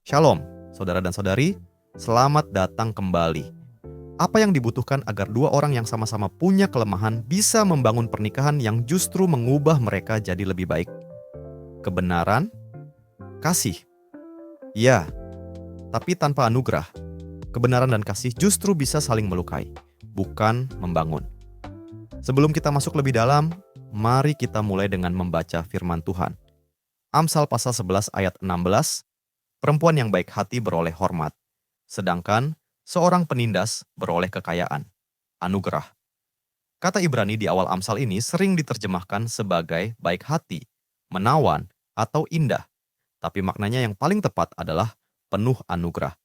Shalom, saudara dan saudari, selamat datang kembali. Apa yang dibutuhkan agar dua orang yang sama-sama punya kelemahan bisa membangun pernikahan yang justru mengubah mereka jadi lebih baik? Kebenaran, kasih. Ya, tapi tanpa anugerah, kebenaran dan kasih justru bisa saling melukai, bukan membangun. Sebelum kita masuk lebih dalam, mari kita mulai dengan membaca firman Tuhan. Amsal pasal 11 ayat 16, perempuan yang baik hati beroleh hormat, sedangkan seorang penindas beroleh kekayaan, anugerah. Kata Ibrani di awal Amsal ini sering diterjemahkan sebagai baik hati, menawan, atau indah. Tapi maknanya yang paling tepat adalah penuh anugerah.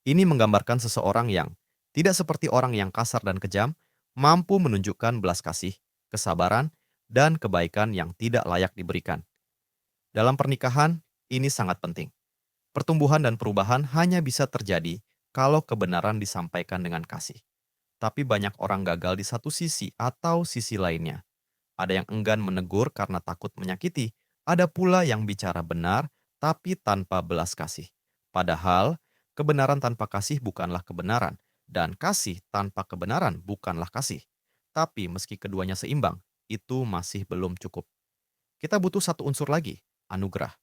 Ini menggambarkan seseorang yang tidak seperti orang yang kasar dan kejam, mampu menunjukkan belas kasih, kesabaran, dan kebaikan yang tidak layak diberikan. Dalam pernikahan, ini sangat penting. Pertumbuhan dan perubahan hanya bisa terjadi kalau kebenaran disampaikan dengan kasih. Tapi banyak orang gagal di satu sisi atau sisi lainnya. Ada yang enggan menegur karena takut menyakiti. Ada pula yang bicara benar tapi tanpa belas kasih. Padahal, kebenaran tanpa kasih bukanlah kebenaran, dan kasih tanpa kebenaran bukanlah kasih. Tapi meski keduanya seimbang, itu masih belum cukup. Kita butuh satu unsur lagi, anugerah.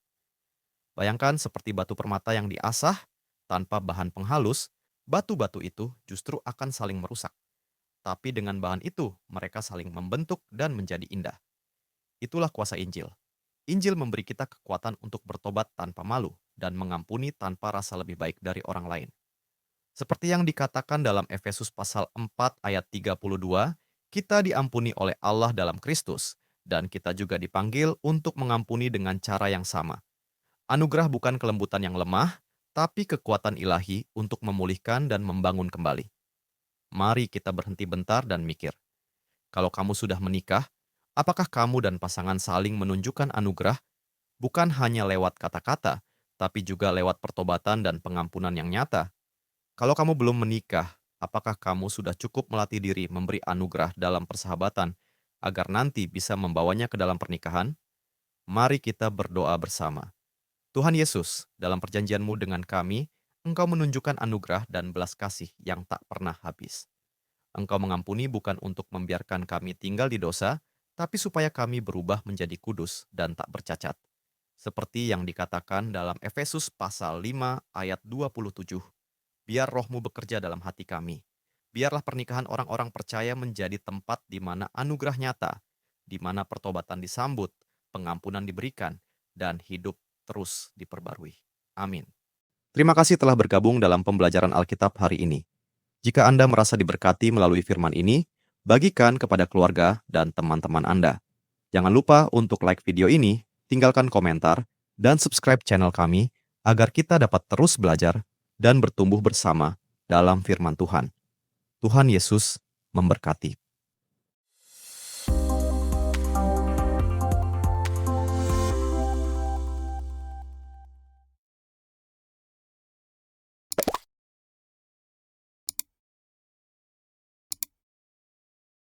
Bayangkan seperti batu permata yang diasah, tanpa bahan penghalus, batu-batu itu justru akan saling merusak. Tapi dengan bahan itu, mereka saling membentuk dan menjadi indah. Itulah kuasa Injil. Injil memberi kita kekuatan untuk bertobat tanpa malu dan mengampuni tanpa rasa lebih baik dari orang lain. Seperti yang dikatakan dalam Efesus pasal 4 ayat 32, kita diampuni oleh Allah dalam Kristus, dan kita juga dipanggil untuk mengampuni dengan cara yang sama. Anugerah bukan kelembutan yang lemah, tapi kekuatan ilahi untuk memulihkan dan membangun kembali. Mari kita berhenti bentar dan mikir. Kalau kamu sudah menikah, apakah kamu dan pasangan saling menunjukkan anugerah bukan hanya lewat kata-kata, tapi juga lewat pertobatan dan pengampunan yang nyata? Kalau kamu belum menikah, apakah kamu sudah cukup melatih diri memberi anugerah dalam persahabatan agar nanti bisa membawanya ke dalam pernikahan? Mari kita berdoa bersama. Tuhan Yesus, dalam perjanjian-Mu dengan kami, Engkau menunjukkan anugerah dan belas kasih yang tak pernah habis. Engkau mengampuni bukan untuk membiarkan kami tinggal di dosa, tapi supaya kami berubah menjadi kudus dan tak bercacat. Seperti yang dikatakan dalam Efesus pasal 5 ayat 27, biar roh-Mu bekerja dalam hati kami. Biarlah pernikahan orang-orang percaya menjadi tempat di mana anugerah nyata, di mana pertobatan disambut, pengampunan diberikan, dan hidup terus diperbarui. Amin. Terima kasih telah bergabung dalam pembelajaran Alkitab hari ini. Jika Anda merasa diberkati melalui firman ini, bagikan kepada keluarga dan teman-teman Anda. Jangan lupa untuk like video ini, tinggalkan komentar, dan subscribe channel kami agar kita dapat terus belajar dan bertumbuh bersama dalam firman Tuhan. Tuhan Yesus memberkati.